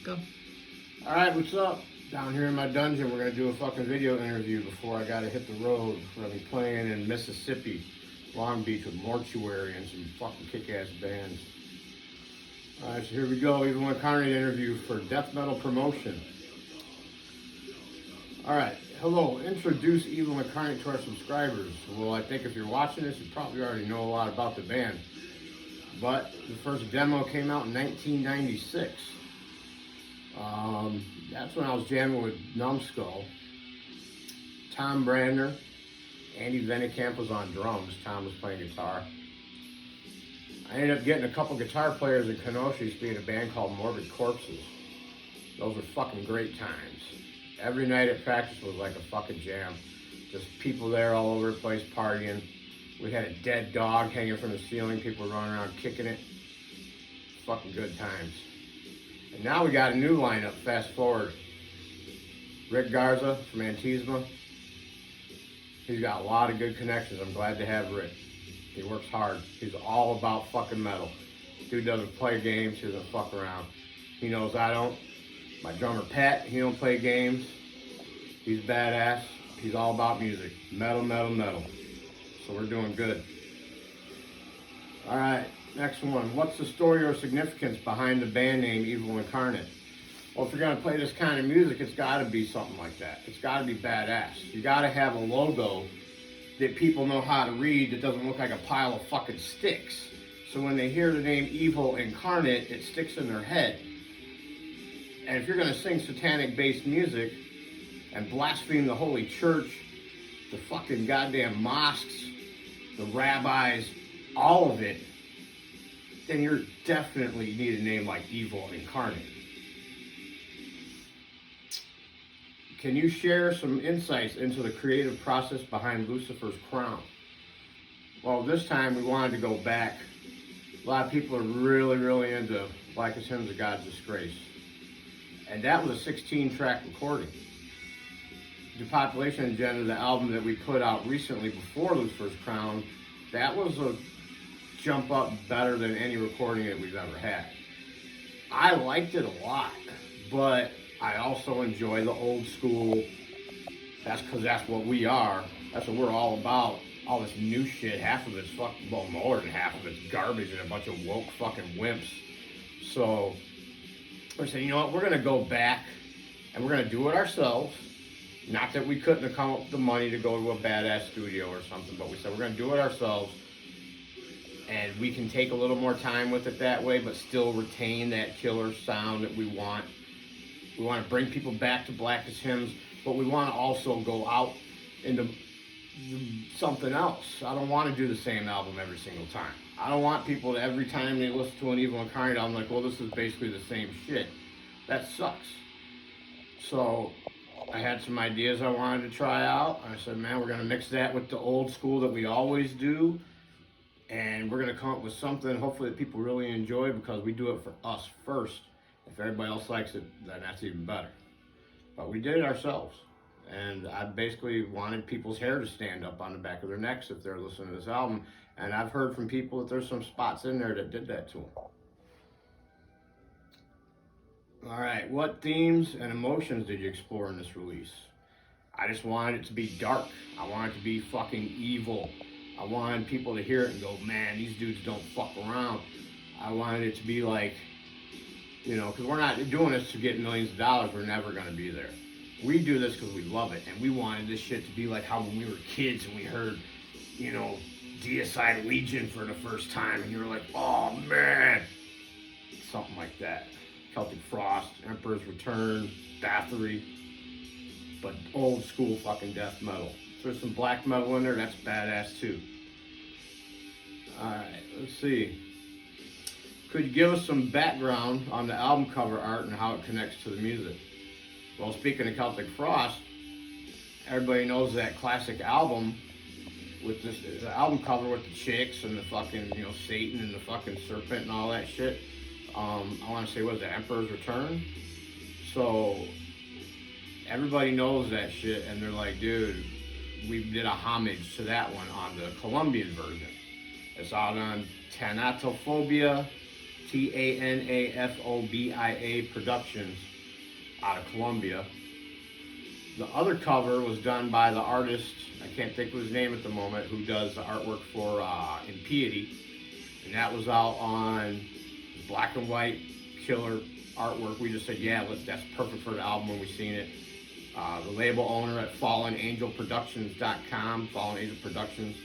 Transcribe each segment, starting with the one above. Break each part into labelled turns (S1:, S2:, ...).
S1: Go.
S2: Alright, what's up? Down here in my dungeon, we're going to do a fucking video interview before I got to hit the road. We're going to be playing in Mississippi, Long Beach with Mortuary and some fucking kick-ass bands. Alright, so here we go. Evil Incarnate interview for Death Metal Promotion. Alright, hello. Introduce Evil Incarnate to our subscribers. Well, I think if you're watching this, you probably already know a lot about the band. But the first demo came out in 1996. That's when I was jamming with Numbskull. Tom Brandner, Andy Vennekamp was on drums. Tom was playing guitar. I ended up getting a couple guitar players in Kenosha. Used to be in a band called Morbid Corpses. Those were fucking great times. Every night at practice was like a fucking jam. Just people there all over the place partying. We had a dead dog hanging from the ceiling. People were running around kicking it. Fucking good times. And now we got a new lineup, fast forward. Rick Garza from Antisma. He's got a lot of good connections. I'm glad to have Rick. He works hard. He's all about fucking metal. Dude doesn't play games. He doesn't fuck around. He knows I don't. My drummer Pat, he don't play games. He's badass. He's all about music. Metal, metal, metal. So we're doing good. Alright, next one. What's the story or significance behind the band name Evil Incarnate? Well, if you're going to play this kind of music, it's got to be something like that. It's got to be badass. You got to have a logo that people know how to read that doesn't look like a pile of fucking sticks. So when they hear the name Evil Incarnate, it sticks in their head. And if you're going to sing satanic-based music and blaspheme the Holy Church, the fucking goddamn mosques, the rabbis, all of it, then you're definitely need a name like Evil Incarnate. Can you share some insights into the creative process behind Lucifer's Crown? Well, this time we wanted to go back. A lot of people are really into Blackest Hymns of God's Disgrace. And that was a 16-track recording. Depopulation Agenda, the album that we put out recently before Lucifer's Crown, that was a jump up better than any recording that we've ever had. I liked it a lot, but I also enjoy the old school. That's because that's what we are. That's what we're all about. All this new shit, half of it's fucking, well, more than half of it's garbage and a bunch of woke fucking wimps. So we said, you know what, we're gonna go back and we're gonna do it ourselves. Not that we couldn't have come up with the money to go to a badass studio or something, but we said we're gonna do it ourselves. And we can take a little more time with it that way, but still retain that killer sound that we want. We want to bring people back to Blackest Hymns, but we want to also go out into something else. I don't want to do the same album every single time. I don't want people to, every time they listen to an Evil Incarnate, I'm like, well, this is basically the same shit. That sucks. So I had some ideas I wanted to try out. I said, man, we're going to mix that with the old school that we always do. And we're going to come up with something, hopefully, that people really enjoy because we do it for us first. If everybody else likes it, then that's even better. But we did it ourselves. And I basically wanted people's hair to stand up on the back of their necks if they're listening to this album. And I've heard from people that there's some spots in there that did that to them. All right, what themes and emotions did you explore in this release? I just wanted it to be dark. I wanted it to be fucking evil. I wanted people to hear it and go, man, these dudes don't fuck around. I wanted it to be like, you know, because we're not doing this to get millions of dollars. We're never going to be there. We do this because we love it. And we wanted this shit to be like how when we were kids and we heard, you know, Deicide Legion for the first time. And you were like, oh, man. Something like that. Celtic Frost, Emperor's Return, Bathory. But old school fucking death metal. If there's some black metal in there, that's badass too. Alright, let's see. Could you give us some background on the album cover art and how it connects to the music? Well, speaking of Celtic Frost, everybody knows that classic album with this the album cover with the chicks and the fucking, you know, Satan and the fucking serpent and all that shit. I want to say, what is it, Emperor's Return? So everybody knows that shit, and they're like, dude, we did a homage to that one on the Colombian version. It's out on Thanatophobia, Tanafobia Productions out of Colombia. The other cover was done by the artist, I can't think of his name at the moment, who does the artwork for Impiety. And that was out on black and white killer artwork. We just said, yeah, that's perfect for the album when we seen it. The label owner at FallenAngelProductions.com, Fallen Angel Productions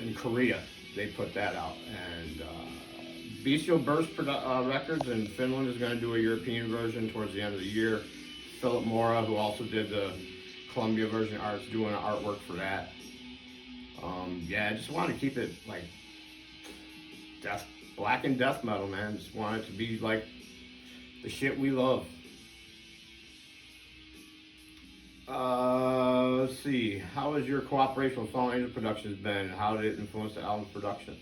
S2: in Korea, they put that out. And Bestial Burst Records in Finland is going to do a European version towards the end of the year. Philip Mora, who also did the Columbia version art's doing artwork for that. Yeah, I just want to keep it like black and death metal, man. Just want it to be like the shit we love. Let's see. How has your cooperation with Fallen Angel Productions been? How did it influence the album's production?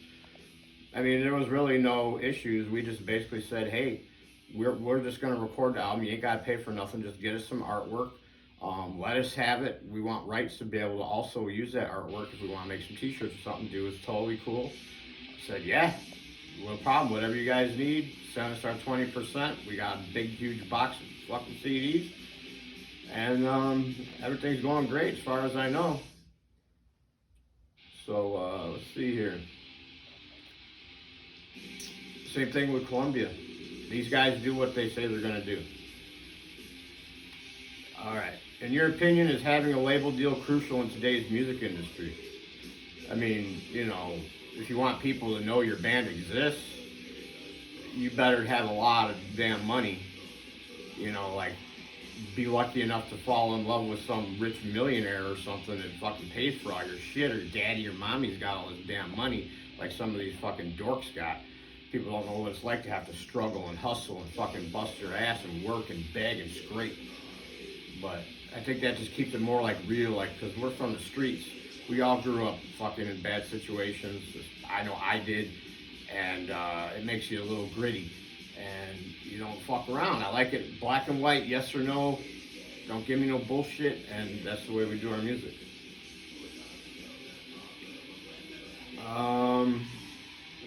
S2: I mean, there was really no issues. We just basically said, hey, we're just going to record the album. You ain't got to pay for nothing. Just get us some artwork. Let us have it. We want rights to be able to also use that artwork if we want to make some t-shirts or something. Do it's totally cool. I said, yeah, no problem. Whatever you guys need, send us our 20%. We got a big, huge box of fucking CDs. And everything's going great as far as I know. So let's see here. Same thing with Columbia. These guys do what they say they're going to do. All right. In your opinion, is having a label deal crucial in today's music industry? I mean, you know, if you want people to know your band exists, you better have a lot of damn money. You know, like, be lucky enough to fall in love with some rich millionaire or something that fucking pays for all your shit, or daddy or mommy's got all this damn money like some of these fucking dorks got. People don't know what it's like to have to struggle and hustle and fucking bust your ass and work and beg and scrape. But I think that just keeps it more like real, like, because we're from the streets. We all grew up fucking in bad situations. I know I did. And it makes you a little gritty. And you don't fuck around. I like it black and white, yes or no. Don't give me no bullshit. And that's the way we do our music.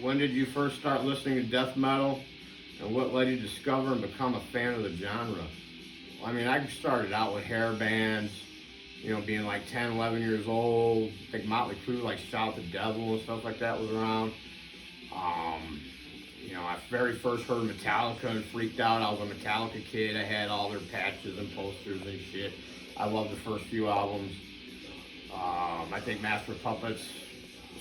S2: When did you first start listening to death metal? And what led you to discover and become a fan of the genre? Well, I mean, I started out with hair bands, you know, being like 10, 11 years old. I think Motley Crue, like Shout the Devil and stuff like that was around. You know, I very first heard Metallica and freaked out. I was a Metallica kid. I had all their patches and posters and shit. I loved the first few albums. I think Master of Puppets,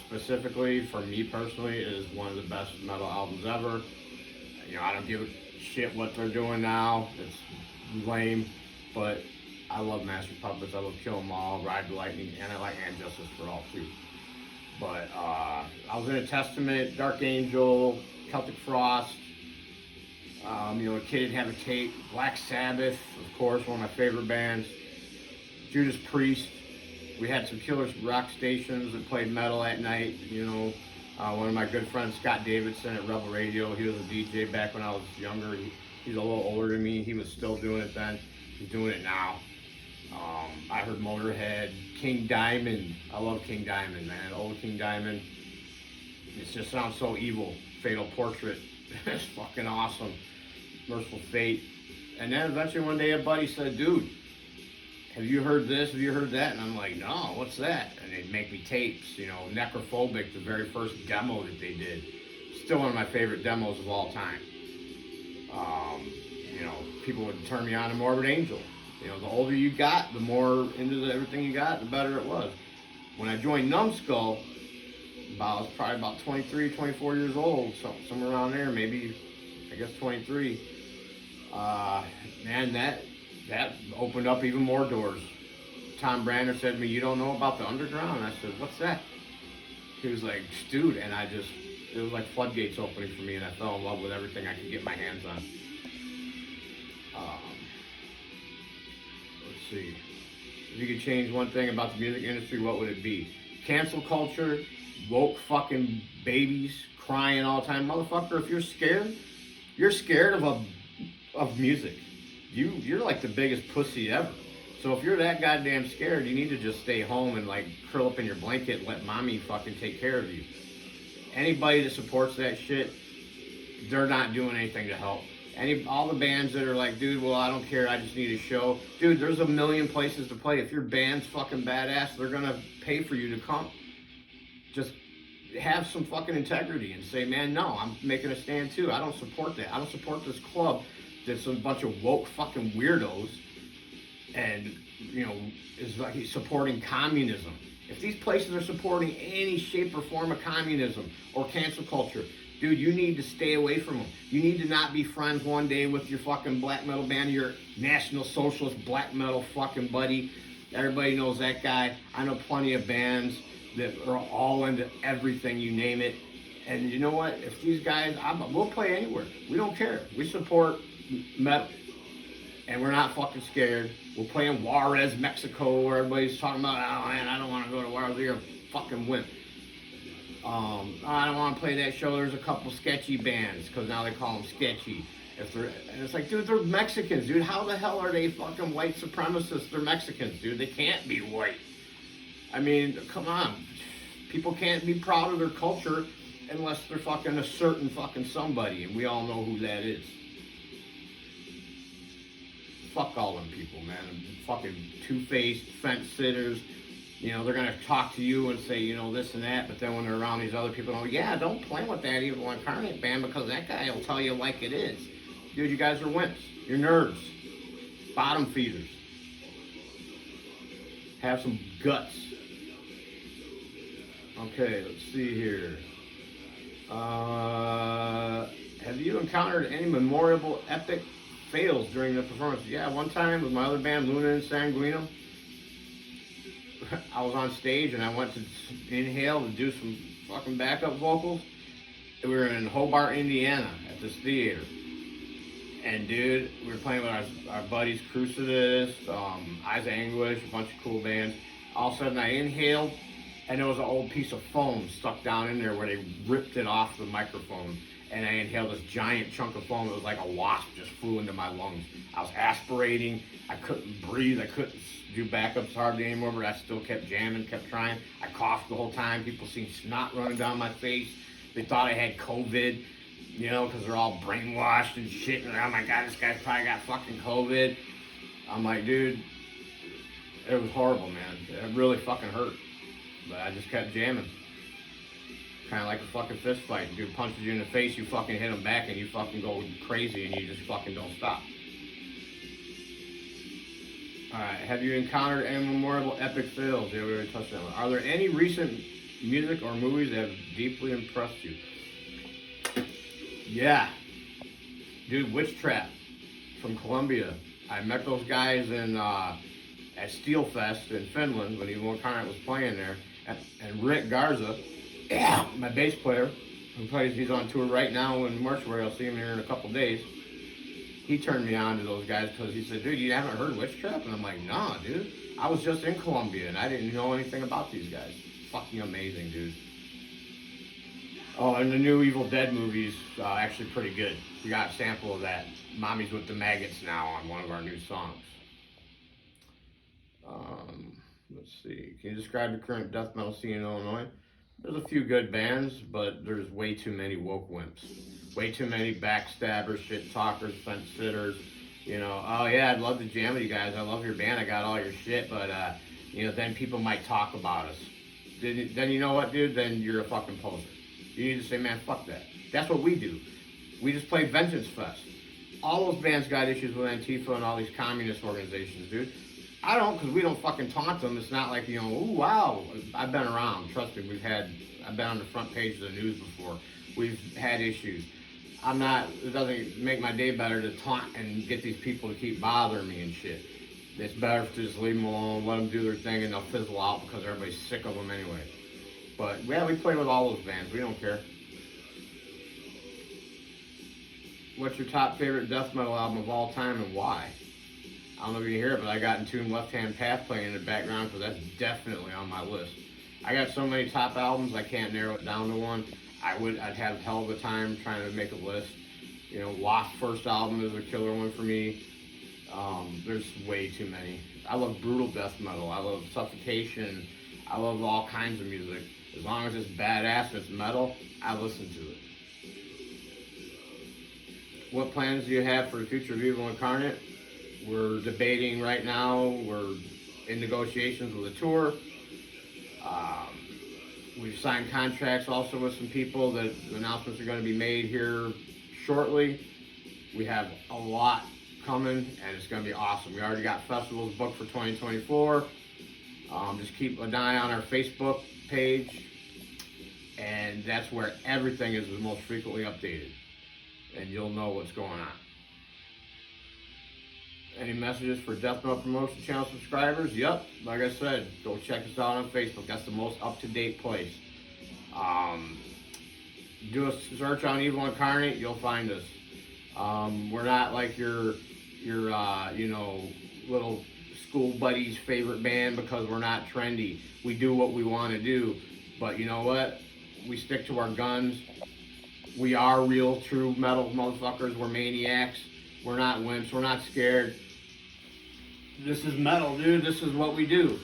S2: specifically, for me personally, is one of the best metal albums ever. You know, I don't give a shit what they're doing now. It's lame, but I love Master of Puppets. I love Kill 'Em All, Ride the Lightning, and I like And Justice for All too. But I was in a Testament, Dark Angel, Celtic Frost. You know, a Kid in Habitate, Black Sabbath, of course, one of my favorite bands. Judas Priest. We had some killer rock stations that played metal at night. You know, one of my good friends, Scott Davidson at Rebel Radio, he was a DJ back when I was younger. He's a little older than me. He was still doing it then. He's doing it now. I heard Motorhead, King Diamond. I love King Diamond, man. Old King Diamond. It just sounds so evil. Fatal Portrait. It's fucking awesome. Merciful Fate. And then eventually one day a buddy said, dude, have you heard this? Have you heard that? And I'm like, no, what's that? And they'd make me tapes, you know, Necrophobic, the very first demo that they did. Still one of my favorite demos of all time. You know, people would turn me on to Morbid Angel. You know, the older you got, the more into everything you got, the better it was. When I joined Numbskull, I was probably about 23, 24 years old, somewhere around there, maybe, I guess 23. Man, that opened up even more doors. Tom Brander said to me, you don't know about the underground? And I said, what's that? He was like, dude, and it was like floodgates opening for me, and I fell in love with everything I could get my hands on. Let's see. If you could change one thing about the music industry, what would it be? Cancel culture, woke fucking babies crying all the time. Motherfucker, if you're scared of music. You're like the biggest pussy ever. So if you're that goddamn scared, you need to just stay home and like curl up in your blanket and let mommy fucking take care of you. Anybody that supports that shit, they're not doing anything to help. All the bands that are like, dude, well, I don't care, I just need a show. Dude, there's a million places to play. If your band's fucking badass, they're gonna pay for you to come. Just have some fucking integrity and say, man, no, I'm making a stand too. I don't support that. I don't support this club that's a bunch of woke fucking weirdos and, you know, is like he's supporting communism. If these places are supporting any shape or form of communism or cancel culture, dude, you need to stay away from them. You need to not be friends one day with your fucking black metal band, your National Socialist black metal fucking buddy. Everybody knows that guy. I know plenty of bands that are all into everything, you name it. And you know what? If these guys, we'll play anywhere. We don't care. We support metal. And we're not fucking scared. We'll play in Juarez, Mexico, where everybody's talking about, oh man, I don't want to go to Juarez. You're a fucking wimp. I don't want to play that show. There's a couple sketchy bands, because now they call them sketchy. And it's like, dude, they're Mexicans, dude. How the hell are they fucking white supremacists? They're Mexicans, dude. They can't be white. I mean, come on. People can't be proud of their culture unless they're fucking a certain fucking somebody, and we all know who that is. Fuck all them people, man. Fucking two-faced fence sitters. You know, they're gonna talk to you and say, you know, this and that, but then when they're around these other people, oh yeah, don't play with that Evil Incarnate band because that guy will tell you like it is. Dude, you guys are wimps. You're nerds. Bottom feeders. Have some guts. Okay, let's see here. Have you encountered any memorable epic fails during the performance? Yeah, one time with my other band, Luna and Sanguinum, I was on stage and I went to inhale to do some fucking backup vocals. We were in Hobart, Indiana at this theater. And dude, we were playing with our buddies, Crucidus, Eyes of Anguish, a bunch of cool bands. All of a sudden I inhaled and there was an old piece of foam stuck down in there where they ripped it off the microphone. And I inhaled this giant chunk of foam. It was like a wasp just flew into my lungs. I was aspirating. I couldn't breathe. I couldn't do backups hardly anymore, but I still kept jamming, kept trying. I coughed the whole time. People seen snot running down my face. They thought I had COVID, you know, because they're all brainwashed and shit. And oh my God, this guy's probably got fucking COVID. I'm like, dude, it was horrible, man. It really fucking hurt. But I just kept jamming. Kind of like a fucking fist fight. Dude punches you in the face, you fucking hit him back, and you fucking go crazy, and you just fucking don't stop. Alright, have you encountered any memorable epic fails? Yeah, we already touched on that one. Are there any recent music or movies that have deeply impressed you? Yeah. Dude, Witch Trap from Colombia. I met those guys in at Steel Fest in Finland when Evil Incarnate was playing there. And Rick Garza, my bass player, he's on tour right now in Mortuary. I'll see him here in a couple days. He turned me on to those guys because he said, dude, you haven't heard Witch Trap? And I'm like, nah, dude. I was just in Colombia and I didn't know anything about these guys. Fucking amazing, dude. Oh, and the new Evil Dead movie's actually pretty good. We got a sample of that. Mommy's with the Maggots now on one of our new songs. Let's see. Can you describe the current death metal scene in Illinois? There's a few good bands, but there's way too many woke wimps. Way too many backstabbers, shit talkers, fence sitters. You know, oh yeah, I'd love to jam with you guys. I love your band. I got all your shit, but you know, then people might talk about us. Then you know what, dude? Then you're a fucking poser. You need to say, man, fuck that. That's what we do. We just play Vengeance Fest. All those bands got issues with Antifa and all these communist organizations, dude. I don't, because we don't fucking taunt them. It's not like, you know, oh, wow. I've been around. Trust me, I've been on the front page of the news before. We've had issues. It doesn't make my day better to taunt and get these people to keep bothering me and shit. It's better to just leave them alone, let them do their thing, and they'll fizzle out because everybody's sick of them anyway. But, yeah, we play with all those bands. We don't care. What's your top favorite death metal album of all time and why? I don't know if you can hear it, but I got Entombed Left Hand Path playing in the background because that's definitely on my list. I got so many top albums, I can't narrow it down to one. I'd have hell of a time trying to make a list. You know, Wasp first album is a killer one for me. There's way too many. I love brutal death metal. I love Suffocation. I love all kinds of music. As long as it's badass and it's metal, I listen to it. what plans do you have for the future of Evil Incarnate? We're debating right now. We're in negotiations with a tour. We've signed contracts also with some people that announcements are going to be made here shortly. We have a lot coming, and it's going to be awesome. We already got festivals booked for 2024. Just keep an eye on our Facebook page, and that's where everything is the most frequently updated, and you'll know what's going on. Any messages for Death Metal Promotion Channel subscribers? Yep, like I said, go check us out on Facebook. That's the most up-to-date place. Do a search on Evil Incarnate, you'll find us. We're not like your little school buddy's favorite band because we're not trendy. We do what we want to do, but you know what? We stick to our guns. We are real, true metal motherfuckers. We're maniacs. We're not wimps. We're not scared. This is metal, dude. This is what we do.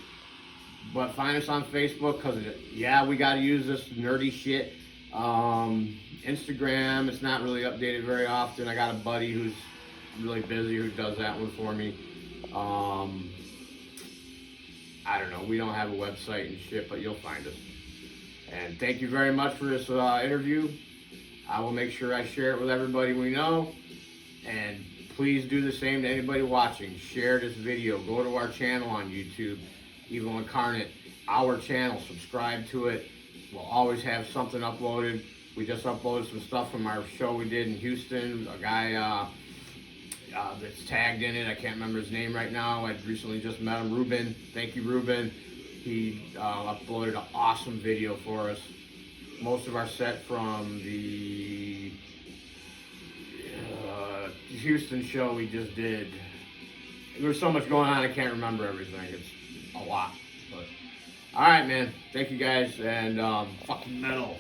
S2: But find us on Facebook because, yeah, we got to use this nerdy shit. Instagram, it's not really updated very often. I got a buddy who's really busy who does that one for me. I don't know. We don't have a website and shit, but you'll find us. And thank you very much for this interview. I will make sure I share it with everybody we know. And please do the same to anybody watching. Share this video. Go to our channel on YouTube, Evil Incarnate, our channel. Subscribe to it. We'll always have something uploaded. We just uploaded some stuff from our show we did in Houston. A guy that's tagged in it. I can't remember his name right now. I recently just met him, Ruben. Thank you, Ruben. He uploaded an awesome video for us. Most of our set from the Houston show we just did. There's so much going on, I can't remember everything. It's a lot. But all right, man. Thank you guys, and fucking metal.